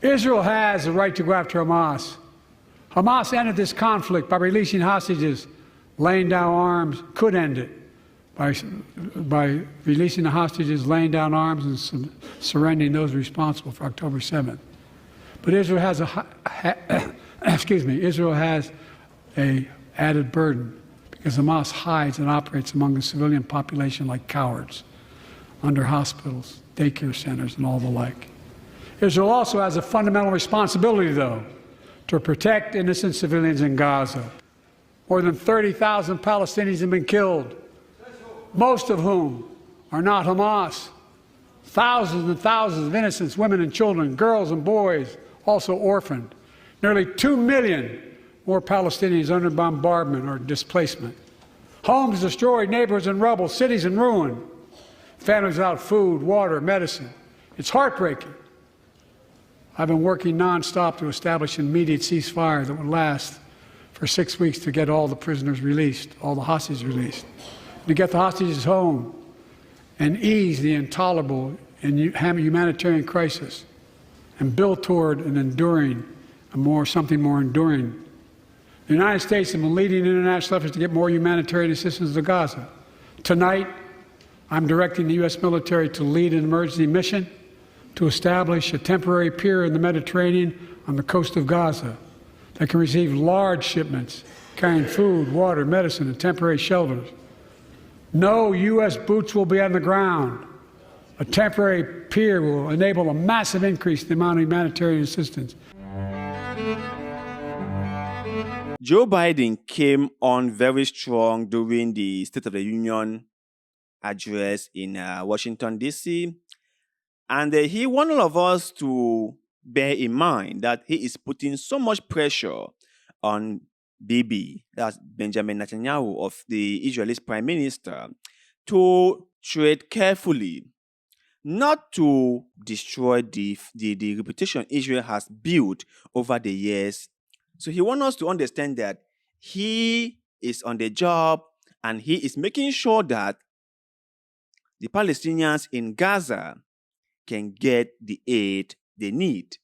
Israel has the right to go after Hamas. Hamas ended this conflict by releasing hostages, laying down arms, could end it by releasing the hostages, laying down arms, and surrendering those responsible for October 7th. But Israel has Israel has a added burden because Hamas hides and operates among the civilian population like cowards under hospitals, daycare centers, and all the like. Israel also has a fundamental responsibility, though, to protect innocent civilians in Gaza. More than 30,000 Palestinians have been killed, most of whom are not Hamas. Thousands and thousands of innocent women and children, girls and boys, also orphaned. Nearly 2 million more Palestinians under bombardment or displacement. Homes destroyed, neighborhoods in rubble, cities in ruin. Families without food, water, medicine. It's heartbreaking. I've been working nonstop to establish an immediate ceasefire that would last for 6 weeks to get all the prisoners released, all the hostages released, to get the hostages home and ease the intolerable and humanitarian crisis and build toward an enduring, something more enduring. The United States has been leading international efforts to get more humanitarian assistance to Gaza. Tonight, I'm directing the U.S. military to lead an emergency mission to establish a temporary pier in the Mediterranean on the coast of Gaza that can receive large shipments carrying food, water, medicine, and temporary shelters. No U.S. boots will be on the ground. A temporary pier will enable a massive increase in the amount of humanitarian assistance. Joe Biden came on very strong during the State of the Union address in Washington, D.C., and he wanted all of us to bear in mind that he is putting so much pressure on Bibi, that's Benjamin Netanyahu of the Israeli Prime Minister, to tread carefully, not to destroy the reputation Israel has built over the years. So he wants us to understand that he is on the job and he is making sure that the Palestinians in Gaza can get the aid they need.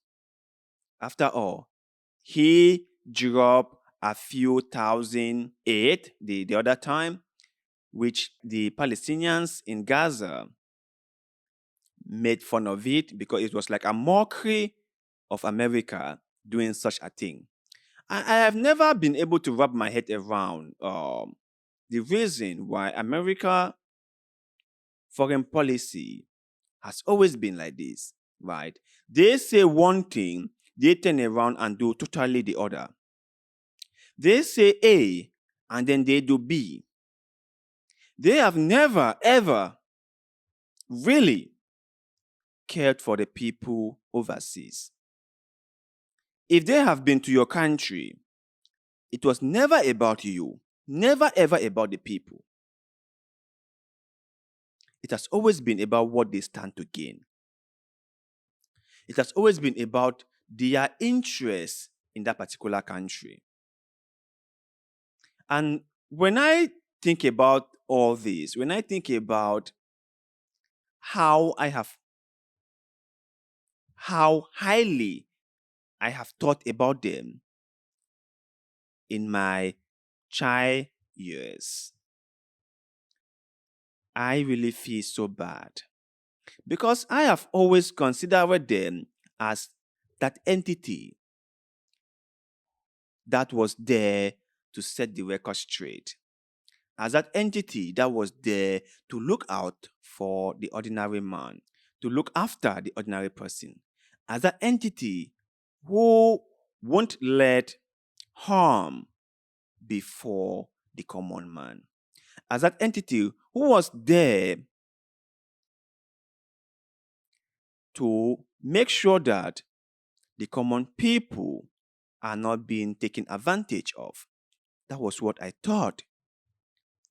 After all, he dropped a few thousand aid the other time, which the Palestinians in Gaza made fun of it because it was like a mockery of America doing such a thing. I have never been able to wrap my head around the reason why America foreign policy has always been like this, right? They say one thing, they turn around and do totally the other. They say A, and then they do B. They have never, ever really cared for the people overseas. If they have been to your country, it was never about you, never ever about the people. It has always been about what they stand to gain. It has always been about their interest in that particular country. And when I think about all this, when I think about how highly I have thought about them in my child years, I really feel so bad because I have always considered them as that entity that was there to set the record straight, as that entity that was there to look out for the ordinary man, to look after the ordinary person, as that entity who won't let harm before the common man, as that entity who was there to make sure that the common people are not being taken advantage of. That was what I thought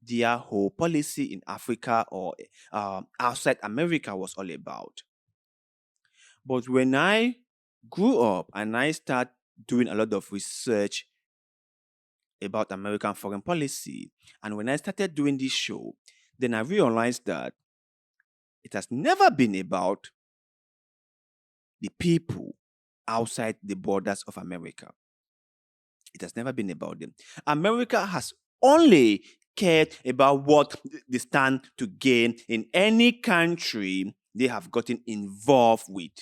their whole policy in Africa or outside America was all about. But when I grew up and I started doing a lot of research about American foreign policy, and when I started doing this show, then I realized that it has never been about the people outside the borders of America. It has never been about them. America has only cared about what they stand to gain in any country they have gotten involved with.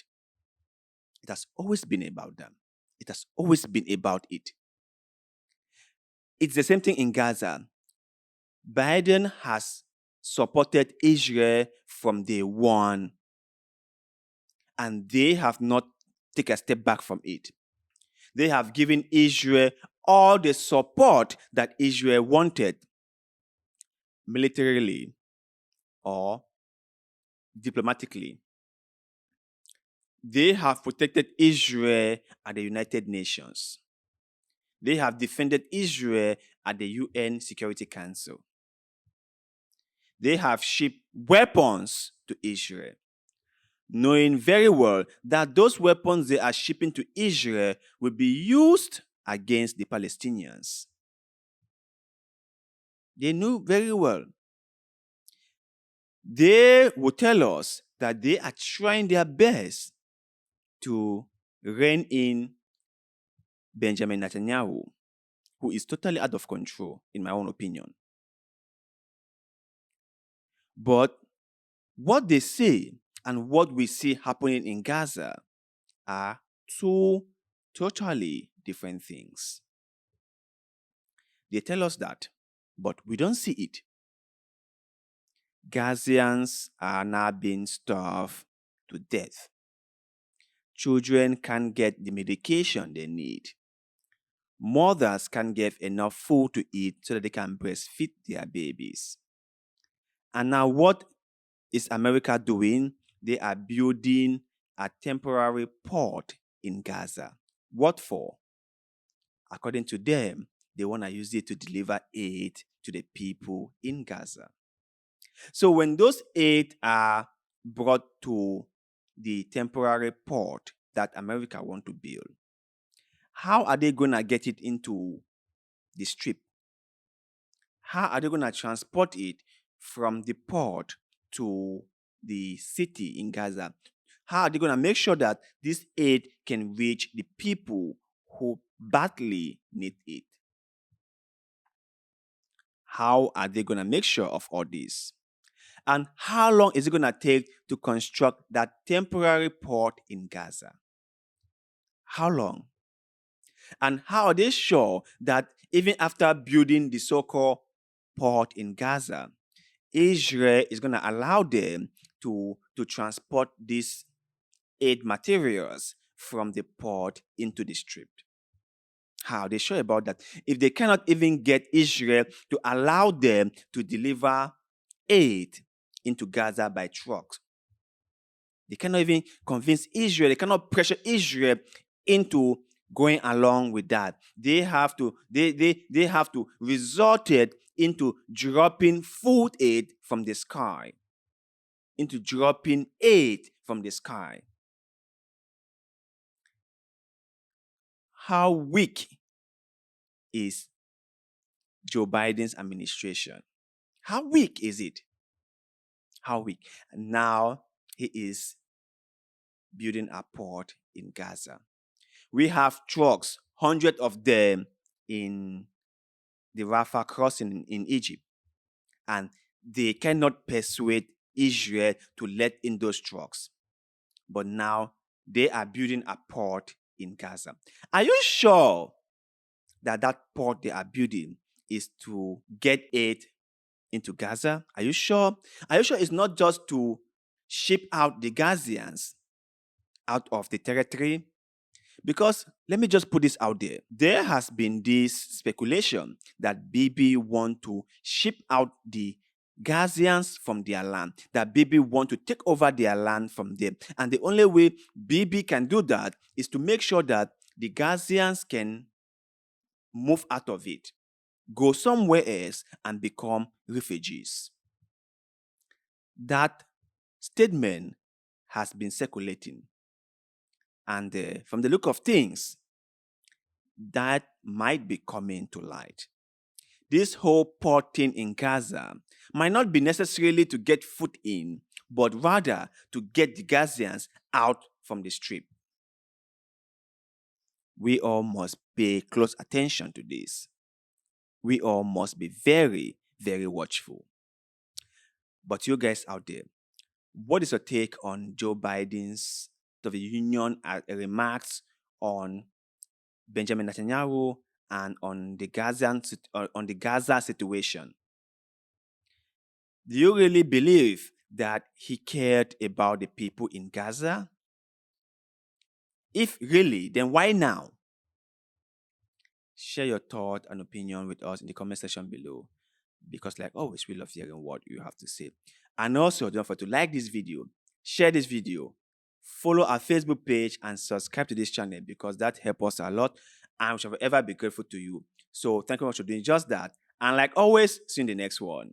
It has always been about them. It has always been about it. It's the same thing in Gaza. Biden has supported Israel from day one, and they have not taken a step back from it. They have given Israel all the support that Israel wanted, militarily or diplomatically. They have protected Israel at the United Nations. They have defended Israel at the UN Security Council. They have shipped weapons to Israel, knowing very well that those weapons they are shipping to Israel will be used against the Palestinians. They knew very well. They will tell us that they are trying their best to rein in Benjamin Netanyahu, who is totally out of control, in my own opinion. But what they say and what we see happening in Gaza are two totally different things. They tell us that, but we don't see it. Gazians are now being starved to death. Children can't get the medication they need. Mothers can't get enough food to eat so that they can breastfeed their babies. And now what is America doing? They are building a temporary port in Gaza. What for? According to them, they want to use it to deliver aid to the people in Gaza. So when those aid are brought to the temporary port that America want to build, how are they going to get it into the strip? How are they going to transport it from the port to the city in Gaza? How are they going to make sure that this aid can reach the people who badly need it? How are they going to make sure of all this? And how long is it going to take to construct that temporary port in Gaza? How long? And how are they sure that even after building the so-called port in Gaza, Israel is going to allow them to transport these aid materials from the port into the strip? How are they sure about that? If they cannot even get Israel to allow them to deliver aid into Gaza by trucks, they cannot even convince Israel, they cannot pressure Israel into going along with that. They have to resort it into dropping food aid from the sky. Into dropping aid from the sky. How weak is Joe Biden's administration? How weak is it? How weak? And now he is building a port in Gaza. We have trucks, hundreds of them in the Rafah crossing in Egypt. And they cannot persuade Israel to let in those trucks. But now they are building a port in Gaza. Are you sure that port they are building is to get aid into Gaza? Are you sure? Are you sure it's not just to ship out the Gazians out of the territory? Because let me just put this out there. There has been this speculation that Bibi want to ship out the Gazians from their land, that Bibi want to take over their land from them. And the only way Bibi can do that is to make sure that the Gazians can move out of it, go somewhere else and become refugees. That statement has been circulating. And from the look of things, that might be coming to light. This whole port thing in Gaza might not be necessarily to get food in, but rather to get the Gazians out from the strip. we all must pay close attention to this. We all must be very, very watchful. But you guys out there, what is your take on Joe Biden's State of the Union remarks on Benjamin Netanyahu and on the Gaza situation? Do you really believe that he cared about the people in Gaza? If really, then why now? Share your thought and opinion with us in the comment section below, because like always, we love hearing what you have to say. And also, don't forget to like this video, share this video, follow our Facebook page, and subscribe to this channel, because that helps us a lot and we shall forever be grateful to you. So thank you very much for doing just that. And like always, see you in the next one.